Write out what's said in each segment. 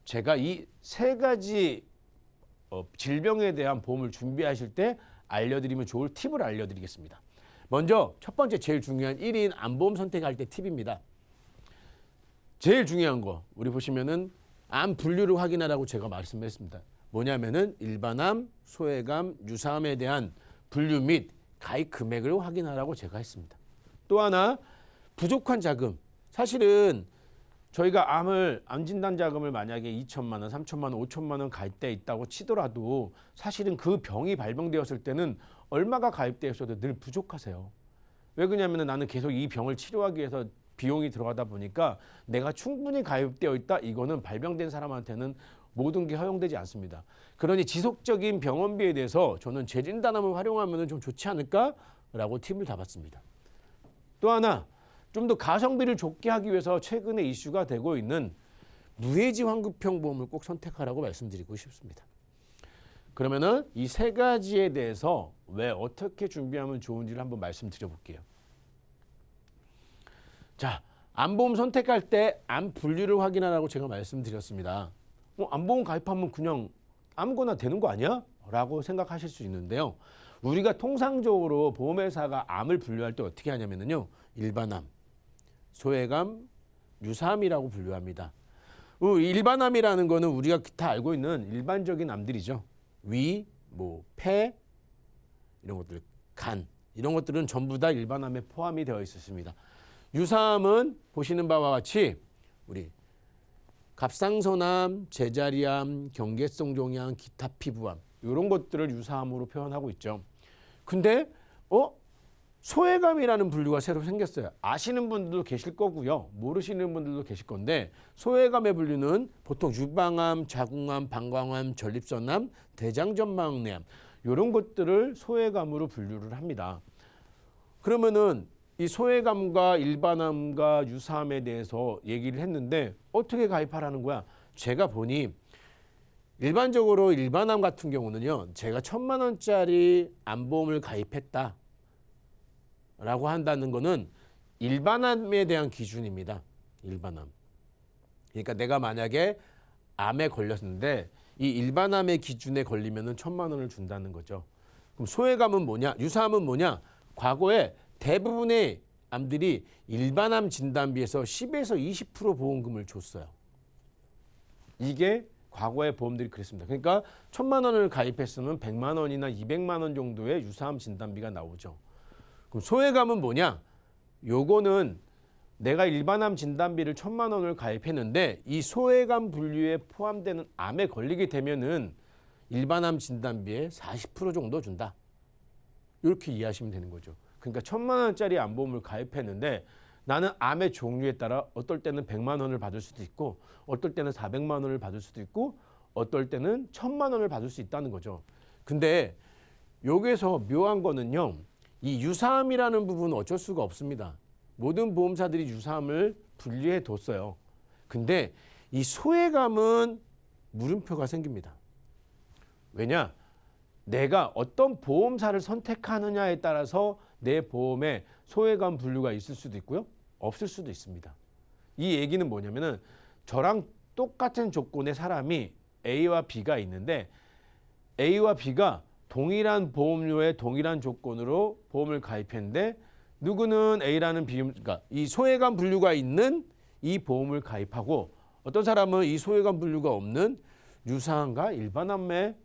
제가 이 세 가지 질병에 대한 보험을 준비하실 때 알려드리면 좋을 팁을 알려드리겠습니다. 먼저 첫 번째 제일 중요한 1인 암보험 선택할 때 팁입니다. 제일 중요한 거 우리 보시면은 암 분류를 확인하라고 제가 말씀했습니다. 뭐냐면은 일반암, 소외감, 유사암에 대한 분류 및 가입 금액을 확인하라고 제가 했습니다. 또 하나 부족한 자금. 사실은 저희가 암 진단 자금을 만약에 2천만 원, 3천만 원, 5천만 원 가입돼 있다고 치더라도 사실은 그 병이 발병되었을 때는 얼마가 가입되어 있어도 늘 부족하세요. 왜 그러냐면 나는 계속 이 병을 치료하기 위해서 비용이 들어가다 보니까 내가 충분히 가입되어 있다. 이거는 발병된 사람한테는 모든 게 허용되지 않습니다. 그러니 지속적인 병원비에 대해서 저는 재진단암을 활용하면 좀 좋지 않을까라고 팁을 잡았습니다. 또 하나 좀 더 가성비를 좋게 하기 위해서 최근에 이슈가 되고 있는 무해지 환급형 보험을 꼭 선택하라고 말씀드리고 싶습니다. 그러면은 이 세 가지에 대해서 왜 어떻게 준비하면 좋은지를 한번 말씀드려볼게요. 자, 암보험 선택할 때 암 분류를 확인하라고 제가 말씀드렸습니다. 암보험 가입하면 그냥 아무거나 되는 거 아니야? 라고 생각하실 수 있는데요. 우리가 통상적으로 보험회사가 암을 분류할 때 어떻게 하냐면요. 일반암, 소외감, 유사암이라고 분류합니다. 일반암이라는 거는 우리가 다 알고 있는 일반적인 암들이죠. 위, 폐, 이런 것들, 간, 이런 것들은 전부 다 일반암에 포함이 되어 있습니다. 유사암은 보시는 바와 같이 우리 갑상선암, 제자리암, 경계성 종양, 기타 피부암 이런 것들을 유사암으로 표현하고 있죠. 근데 소외감이라는 분류가 새로 생겼어요. 아시는 분들도 계실 거고요. 모르시는 분들도 계실 건데 소외감의 분류는 보통 유방암, 자궁암, 방광암, 전립선암, 대장전망내암 이런 것들을 소외감으로 분류를 합니다. 그러면은 이 소외감과 일반암과 유사암에 대해서 얘기를 했는데 어떻게 가입하라는 거야? 제가 보니 일반적으로 일반암 같은 경우는요. 제가 1,000만 원짜리 암보험을 가입했다 라고 한다는 거는 일반암에 대한 기준입니다. 일반암. 그러니까 내가 만약에 암에 걸렸는데 이 일반암의 기준에 걸리면은 1,000만 원을 준다는 거죠. 그럼 소외감은 뭐냐? 유사암은 뭐냐? 과거에 대부분의 암들이 일반암 진단비에서 10에서 20% 보험금을 줬어요. 이게 과거의 보험들이 그랬습니다. 그러니까 1,000만 원을 가입했으면 100만 원이나 200만 원 정도의 유사암 진단비가 나오죠. 그럼 소외감은 뭐냐? 요거는 내가 일반암 진단비를 1,000만 원을 가입했는데 이 소외감 분류에 포함되는 암에 걸리게 되면은 일반암 진단비의 40% 정도 준다. 이렇게 이해하시면 되는 거죠. 그러니까 1,000만 원짜리 암보험을 가입했는데 나는 암의 종류에 따라 어떨 때는 100만 원을 받을 수도 있고 어떨 때는 400만 원을 받을 수도 있고 어떨 때는 1,000만 원을 받을 수 있다는 거죠. 근데 여기서 묘한 거는요. 이 유사암이라는 부분은 어쩔 수가 없습니다. 모든 보험사들이 유사암을 분리해 뒀어요. 근데 이 소외감은 물음표가 생깁니다. 왜냐? 내가 어떤 보험사를 선택하느냐에 따라서 내 보험에 소외감 분류가 있을 수도 있고요. 없을 수도 있습니다. 이 얘기는 뭐냐면은 저랑 똑같은 조건의 사람이 A와 B가 있는데 A와 B가 동일한 보험료에 동일한 조건으로 보험을 가입했는데 누구는 A라는 그러니까 이 소외감 분류가 있는 이 보험을 가입하고 어떤 사람은 이 소외감 분류가 없는 유사암과 일반암의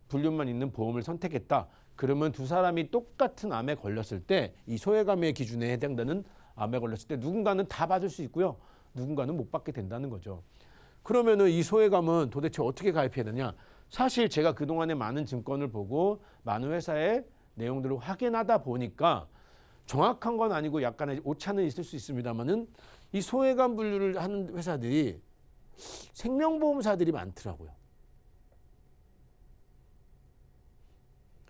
분류만 있는 보험을 선택했다. 그러면 두 사람이 똑같은 암에 걸렸을 때 이 소외감의 기준에 해당되는 암에 걸렸을 때 누군가는 다 받을 수 있고요. 누군가는 못 받게 된다는 거죠. 그러면은 이 소외감은 도대체 어떻게 가입해야 되냐? 사실 제가 그동안에 많은 증권을 보고 많은 회사의 내용들을 확인하다 보니까 정확한 건 아니고 약간의 오차는 있을 수 있습니다만은 이 소외감 분류를 하는 회사들이 생명보험사들이 많더라고요.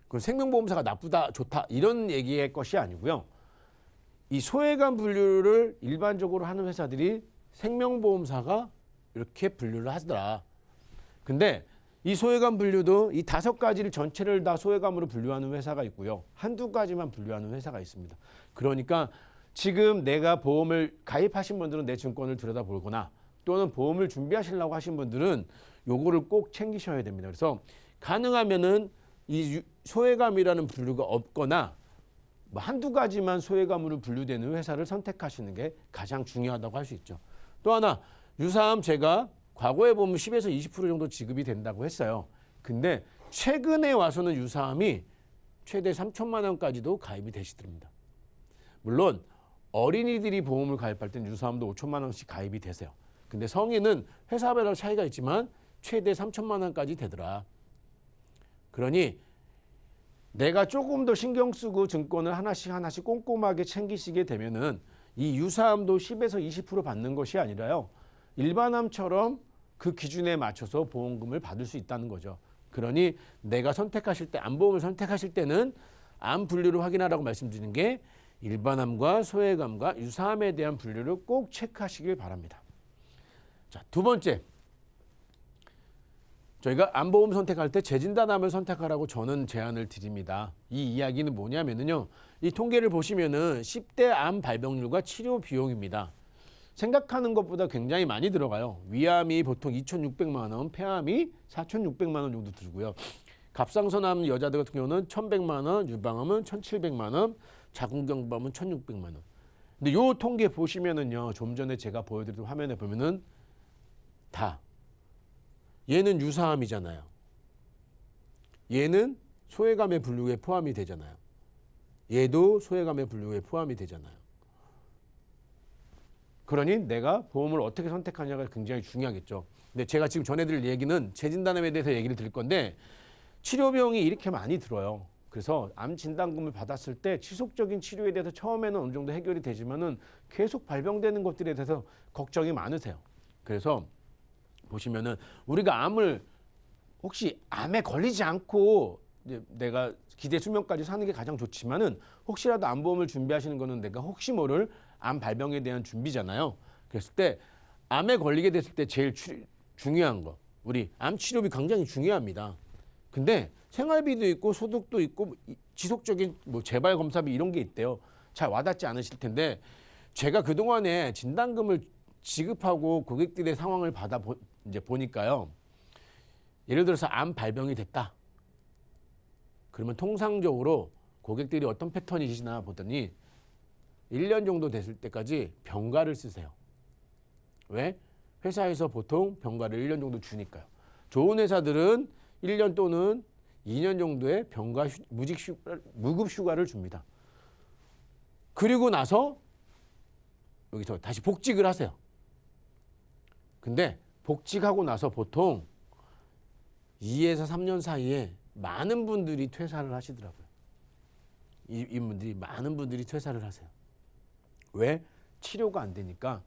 그 생명보험사가 나쁘다, 좋다 이런 얘기의 것이 아니고요. 이 소외감 분류를 일반적으로 하는 회사들이 생명보험사가 이렇게 분류를 하더라. 근데 이 소외감 분류도 이 5가지를 전체를 다 소외감으로 분류하는 회사가 있고요. 한두 가지만 분류하는 회사가 있습니다. 그러니까 지금 내가 보험을 가입하신 분들은 내 증권을 들여다보거나 또는 보험을 준비하시려고 하신 분들은 요거를 꼭 챙기셔야 됩니다. 그래서 가능하면은 이 소외감이라는 분류가 없거나 뭐 한두 가지만 소외감으로 분류되는 회사를 선택하시는 게 가장 중요하다고 할 수 있죠. 또 하나, 유사암 제가 과거에 보면 10에서 20% 정도 지급이 된다고 했어요. 근데 최근에 와서는 유사암이 최대 3천만 원까지도 가입이 되시더랍니다. 물론 어린이들이 보험을 가입할 땐 유사암도 5천만 원씩 가입이 되세요. 근데 성인은 회사별로 차이가 있지만 최대 3천만 원까지 되더라. 그러니 내가 조금 더 신경 쓰고 증권을 하나씩 꼼꼼하게 챙기시게 되면은 이 유사암도 10에서 20% 받는 것이 아니라요. 일반암처럼 그 기준에 맞춰서 보험금을 받을 수 있다는 거죠. 그러니 내가 선택하실 때, 암보험을 선택하실 때는 암 분류를 확인하라고 말씀드리는 게 일반암과 소외감과 유사암에 대한 분류를 꼭 체크하시길 바랍니다. 자, 두 번째. 저희가 암보험 선택할 때 재진단암을 선택하라고 저는 제안을 드립니다. 이 이야기는 뭐냐면요. 이 통계를 보시면은 10대 암 발병률과 치료 비용입니다. 생각하는 것보다 굉장히 많이 들어가요. 위암이 보통 2,600만 원, 폐암이 4,600만 원 정도 들고요. 갑상선암 여자들 같은 경우는 1,100만 원, 유방암은 1,700만 원, 자궁경부암은 1,600만 원. 근데 요 통계 보시면은요. 좀 전에 제가 보여드린 화면에 보면은 다 얘는 유사암이잖아요. 얘는 소외감의 분류에 포함이 되잖아요. 얘도 소외감의 분류에 포함이 되잖아요. 그러니 내가 보험을 어떻게 선택하냐가 굉장히 중요하겠죠. 근데 제가 지금 전해드릴 얘기는 재진단암에 대해서 얘기를 드릴 건데 치료 비용이 이렇게 많이 들어요. 그래서 암 진단금을 받았을 때 지속적인 치료에 대해서 처음에는 어느 정도 해결이 되지만은 계속 발병되는 것들에 대해서 걱정이 많으세요. 그래서 보시면은 우리가 암을 혹시 암에 걸리지 않고 이제 내가 기대 수명까지 사는 게 가장 좋지만은 혹시라도 암보험을 준비하시는 거는 내가 혹시 모를 암 발병에 대한 준비잖아요. 그랬을 때 암에 걸리게 됐을 때 제일 중요한 거, 우리 암 치료비 굉장히 중요합니다. 근데 생활비도 있고 소득도 있고 지속적인 뭐 재발 검사비 이런 게 있대요. 잘 와닿지 않으실 텐데 제가 그동안에 진단금을 지급하고 고객들의 상황을 이제 보니까요. 예를 들어서 암 발병이 됐다. 그러면 통상적으로 고객들이 어떤 패턴이시나 보더니 1년 정도 됐을 때까지 병가를 쓰세요. 왜? 회사에서 보통 병가를 1년 정도 주니까요. 좋은 회사들은 1년 또는 2년 정도의 병가 무급 휴가를 줍니다. 그리고 나서 여기서 다시 복직을 하세요. 근데 복직하고 나서 보통 2에서 3년 사이에 많은 분들이 퇴사를 하시더라고요. 이분들이 많은 분들이 퇴사를 하세요. 왜? 치료가 안 되니까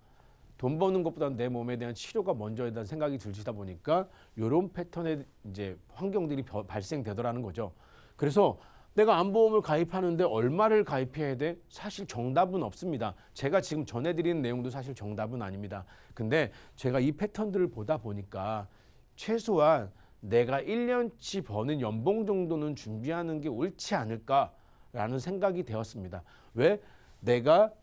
돈 버는 것보다는 내 몸에 대한 치료가 먼저에 대한 생각이 들시다 보니까 이런 패턴의 이제 환경들이 발생되더라는 거죠. 그래서 내가 암보험을 가입하는데 얼마를 가입해야 돼? 사실 정답은 없습니다. 제가 지금 전해드리는 내용도 사실 정답은 아닙니다. 근데 제가 이 패턴들을 보다 보니까 최소한 내가 1년치 버는 연봉 정도는 준비하는 게 옳지 않을까라는 생각이 되었습니다. 왜? 내가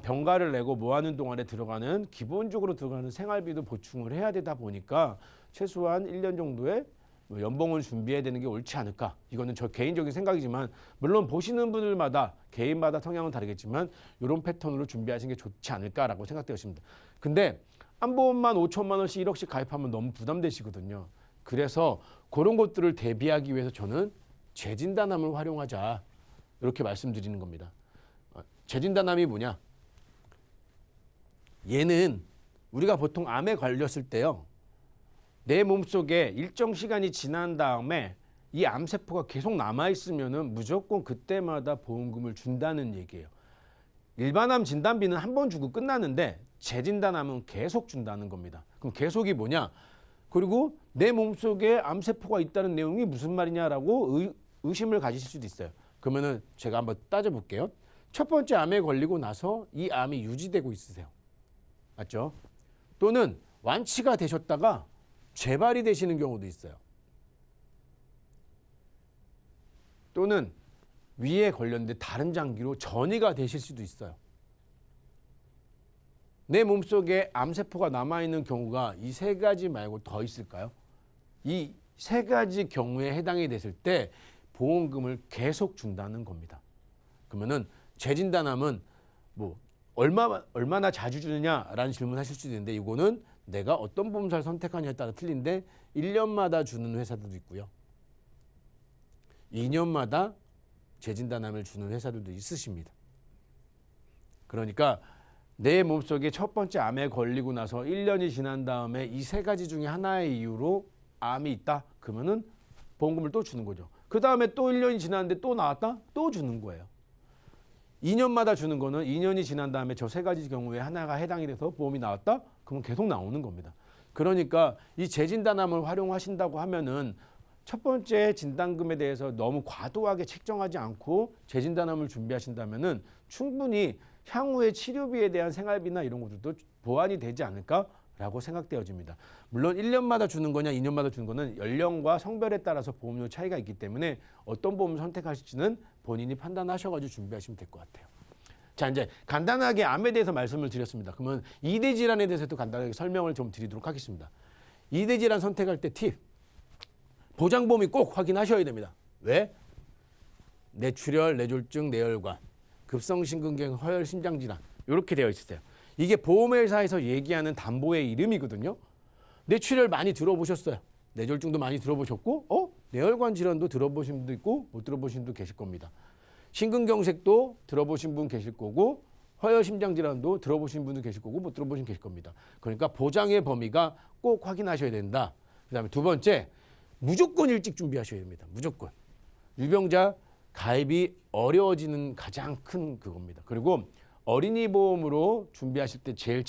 병가를 내고 모아는 동안에 들어가는 기본적으로 들어가는 생활비도 보충을 해야 되다 보니까 최소한 1년 정도의 연봉을 준비해야 되는 게 옳지 않을까. 이거는 저 개인적인 생각이지만 물론 보시는 분들마다 개인마다 성향은 다르겠지만 이런 패턴으로 준비하시는 게 좋지 않을까라고 생각되었습니다. 근데 암보험만 5천만 원씩 1억씩 가입하면 너무 부담되시거든요. 그래서 그런 것들을 대비하기 위해서 저는 재진단암을 활용하자 이렇게 말씀드리는 겁니다. 재진단암이 뭐냐? 얘는 우리가 보통 암에 걸렸을 때요. 내 몸속에 일정 시간이 지난 다음에 이 암세포가 계속 남아있으면은 무조건 그때마다 보험금을 준다는 얘기예요. 일반암 진단비는 한 번 주고 끝나는데 재진단암은 계속 준다는 겁니다. 그럼 계속이 뭐냐? 그리고 내 몸속에 암세포가 있다는 내용이 무슨 말이냐라고 의심을 가지실 수도 있어요. 그러면은 제가 한번 따져볼게요. 첫 번째 암에 걸리고 나서 이 암이 유지되고 있으세요. 맞죠? 또는 완치가 되셨다가 재발이 되시는 경우도 있어요. 또는 위에 걸렸는데 다른 장기로 전이가 되실 수도 있어요. 내 몸속에 암세포가 남아있는 경우가 이 세 가지 말고 더 있을까요? 이 세 가지 경우에 해당이 됐을 때 보험금을 계속 준다는 겁니다. 그러면은 재진단함은 뭐 얼마나 자주 주느냐라는 질문하실 수도 있는데 이거는 내가 어떤 보험사를 선택하냐에 따라 틀린데 1년마다 주는 회사들도 있고요. 2년마다 재진단함을 주는 회사들도 있으십니다. 그러니까 내 몸속에 첫 번째 암에 걸리고 나서 1년이 지난 다음에 이 세 가지 중에 하나의 이유로 암이 있다. 그러면은 보험금을 또 주는 거죠. 그 다음에 또 1년이 지났는데 또 나왔다? 또 주는 거예요. 2년마다 주는 거는 2년이 지난 다음에 저 세 가지 경우에 하나가 해당이 돼서 보험이 나왔다? 그러면 계속 나오는 겁니다. 그러니까 이 재진단함을 활용하신다고 하면은 첫 번째 진단금에 대해서 너무 과도하게 책정하지 않고 재진단함을 준비하신다면은 충분히 향후의 치료비에 대한 생활비나 이런 것들도 보완이 되지 않을까라고 생각되어집니다. 물론 1년마다 주는 거냐 2년마다 주는 거는 연령과 성별에 따라서 보험료 차이가 있기 때문에 어떤 보험을 선택하실지는 본인이 판단하셔가지고 준비하시면 될 것 같아요. 자, 이제 간단하게 암에 대해서 말씀을 드렸습니다. 그러면 2대 질환에 대해서도 간단하게 설명을 좀 드리도록 하겠습니다. 2대 질환 선택할 때 팁. 보장보험이 꼭 확인하셔야 됩니다. 왜? 뇌출혈, 뇌졸중, 뇌혈관, 급성심근경, 허혈, 심장질환 이렇게 되어 있어요. 이게 보험회사에서 얘기하는 담보의 이름이거든요. 뇌출혈 많이 들어보셨어요. 뇌졸중도 많이 들어보셨고 뇌혈관 질환도 들어보신 분도 있고 못 들어보신 분도 계실 겁니다. 심근경색도 들어보신 분 계실 거고 허혈, 심장질환도 들어보신 분도 계실 거고 못 들어보신 분 계실 겁니다. 그러니까 보장의 범위가 꼭 확인하셔야 된다. 그다음에 두 번째, 무조건 일찍 준비하셔야 됩니다. 무조건. 유병자 가입이 어려워지는 가장 큰 그겁니다. 그리고 어린이 보험으로 준비하실 때 제일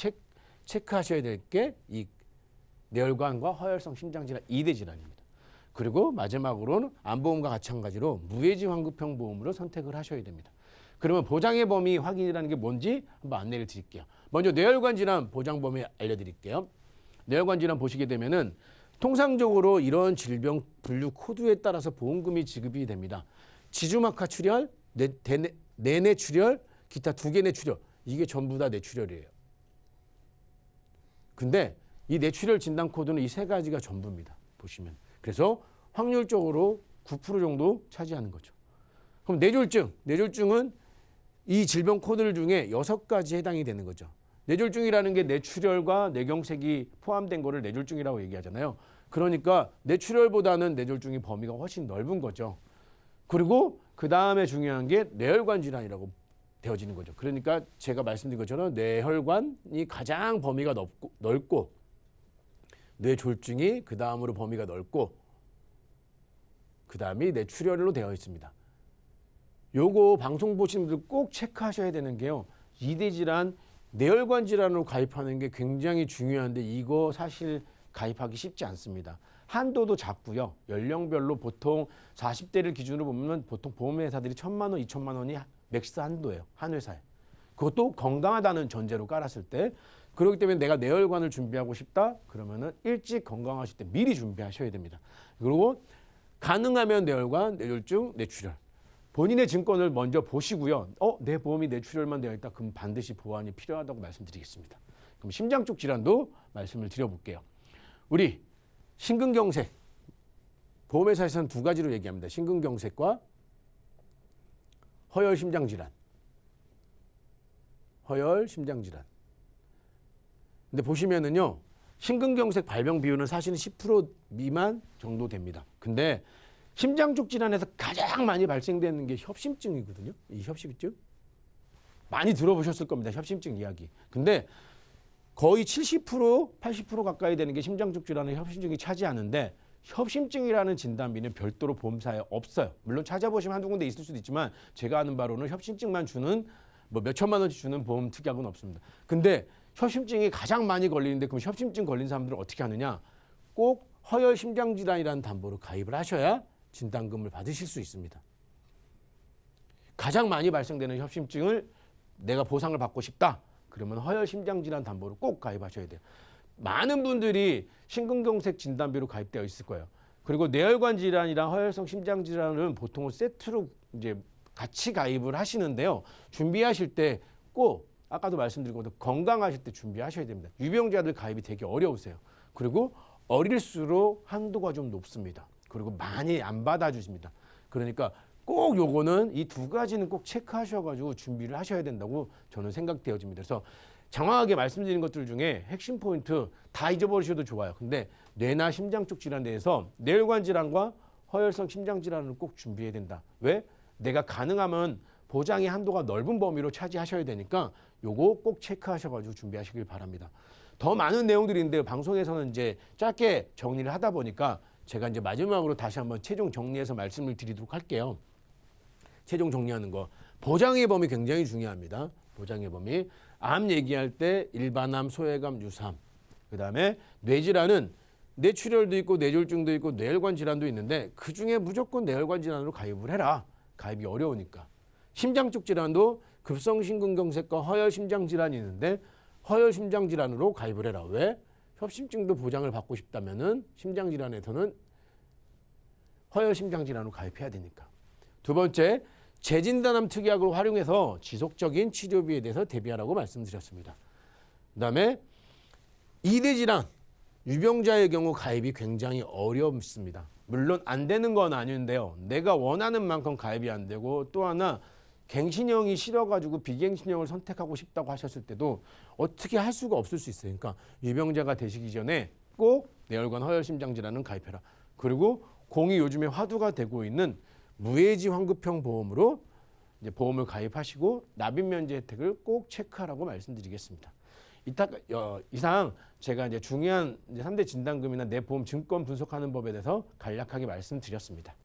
체크하셔야 될 게 이 뇌혈관과 허혈성 심장질환 2대 질환입니다. 그리고 마지막으로는 암보험과 마찬가지로 무해지 환급형 보험으로 선택을 하셔야 됩니다. 그러면 보장의 범위 확인이라는 게 뭔지 한번 안내를 드릴게요. 먼저 뇌혈관 질환 보장 범위 알려드릴게요. 뇌혈관 질환 보시게 되면은 통상적으로 이런 질병 분류 코드에 따라서 보험금이 지급이 됩니다. 지주막하 출혈, 내뇌출혈, 기타 2개 뇌출혈 이게 전부 다 뇌출혈이에요. 근데 이 뇌출혈 진단 코드는 이 세 가지가 전부입니다. 보시면. 그래서 확률적으로 9% 정도 차지하는 거죠. 그럼 뇌졸중은 이 질병 코드 중에 6가지 해당이 되는 거죠. 뇌졸중이라는 게 뇌출혈과 뇌경색이 포함된 거를 뇌졸중이라고 얘기하잖아요. 그러니까 뇌출혈보다는 뇌졸중이 범위가 훨씬 넓은 거죠. 그리고 그 다음에 중요한 게 뇌혈관 질환이라고 되어지는 거죠. 그러니까 제가 말씀드린 것처럼 뇌혈관이 가장 범위가 넓고 뇌졸중이 그 다음으로 범위가 넓고 그 다음이 뇌출혈로 되어 있습니다. 요거 방송 보시는 분들 꼭 체크하셔야 되는 게요. 2대 질환, 뇌혈관 질환으로 가입하는 게 굉장히 중요한데 이거 사실 가입하기 쉽지 않습니다. 한도도 작고요. 연령별로 보통 40대를 기준으로 보면 보통 보험회사들이 1,000만 원, 2,000만 원이 맥스 한도예요. 한 회사에. 그것도 건강하다는 전제로 깔았을 때 그렇기 때문에 내가 뇌혈관을 준비하고 싶다? 그러면은 일찍 건강하실 때 미리 준비하셔야 됩니다. 그리고 가능하면 뇌혈관, 뇌졸중, 뇌출혈. 본인의 증권을 먼저 보시고요. 내 보험이 뇌출혈만 되어 있다. 그럼 반드시 보완이 필요하다고 말씀드리겠습니다. 그럼 심장 쪽 질환도 말씀을 드려볼게요. 우리 심근경색. 보험회사에서는 2가지로 얘기합니다. 심근경색과 허혈 심장질환. 허혈 심장질환. 근데 보시면은요. 심근경색 발병 비율은 사실은 10% 미만 정도 됩니다. 근데 심장 쪽 질환에서 가장 많이 발생되는 게 협심증이거든요. 이 협심증. 많이 들어보셨을 겁니다. 협심증 이야기. 근데 거의 70%, 80% 가까이 되는 게 심장 쪽 질환의 협심증이 차지하는데 협심증이라는 진단비는 별도로 보험사에 없어요. 물론 찾아보시면 한두 군데 있을 수도 있지만 제가 아는 바로는 협심증만 주는 뭐 몇천만 원씩 주는 보험 특약은 없습니다. 근데 협심증이 가장 많이 걸리는데 그럼 협심증 걸린 사람들은 어떻게 하느냐? 꼭 허혈 심장질환이라는 담보로 가입을 하셔야 진단금을 받으실 수 있습니다. 가장 많이 발생되는 협심증을 내가 보상을 받고 싶다. 그러면 허혈 심장질환 담보로 꼭 가입하셔야 돼요. 많은 분들이 심근경색 진단비로 가입되어 있을 거예요. 그리고 뇌혈관 질환이랑 허혈성 심장질환은 보통은 세트로 이제 같이 가입을 하시는데요. 준비하실 때 꼭 아까도 말씀드린 것처럼 건강하실 때 준비하셔야 됩니다. 유병자들 가입이 되게 어려우세요. 그리고 어릴수록 한도가 좀 높습니다. 그리고 많이 안 받아주십니다. 그러니까 꼭 요거는 이 두 가지는 꼭 체크하셔가지고 준비를 하셔야 된다고 저는 생각되어집니다. 그래서 장황하게 말씀드린 것들 중에 핵심 포인트 다 잊어버리셔도 좋아요. 근데 뇌나 심장 쪽 질환에 대해서 뇌혈관 질환과 허혈성 심장 질환을 꼭 준비해야 된다. 왜? 내가 가능하면 보장의 한도가 넓은 범위로 차지하셔야 되니까 요거 꼭 체크하셔가지고 준비하시길 바랍니다. 더 많은 내용들이 있는데 방송에서는 이제 짧게 정리를 하다 보니까 제가 이제 마지막으로 다시 한번 최종 정리해서 말씀을 드리도록 할게요. 최종 정리하는 거. 보장의 범위 굉장히 중요합니다. 보장의 범위. 암 얘기할 때 일반암, 소외감, 유사암. 그다음에 뇌질환은 뇌출혈도 있고 뇌졸중도 있고 뇌혈관 질환도 있는데 그중에 무조건 뇌혈관 질환으로 가입을 해라. 가입이 어려우니까. 심장 쪽 질환도 급성심근경색과 허혈심장 질환이 있는데 허혈심장 질환으로 가입을 해라. 왜? 협심증도 보장을 받고 싶다면은 심장 질환에서는 허혈심장 질환으로 가입해야 되니까. 두 번째, 재진단암 특약을 활용해서 지속적인 치료비에 대해서 대비하라고 말씀드렸습니다. 그다음에 이대 질환, 유병자의 경우 가입이 굉장히 어렵습니다. 물론 안 되는 건 아닌데요. 내가 원하는 만큼 가입이 안 되고 또 하나 갱신형이 싫어가지고 비갱신형을 선택하고 싶다고 하셨을 때도 어떻게 할 수가 없을 수 있어요. 그러니까 유병자가 되시기 전에 꼭 뇌혈관 허혈심장 질환은 가입해라. 그리고 공이 요즘에 화두가 되고 있는 무해지 환급형 보험으로 이제 보험을 가입하시고 납입 면제 혜택을 꼭 체크하라고 말씀드리겠습니다. 이상 제가 이제 중요한 3대 진단금이나 내 보험 증권 분석하는 법에 대해서 간략하게 말씀드렸습니다.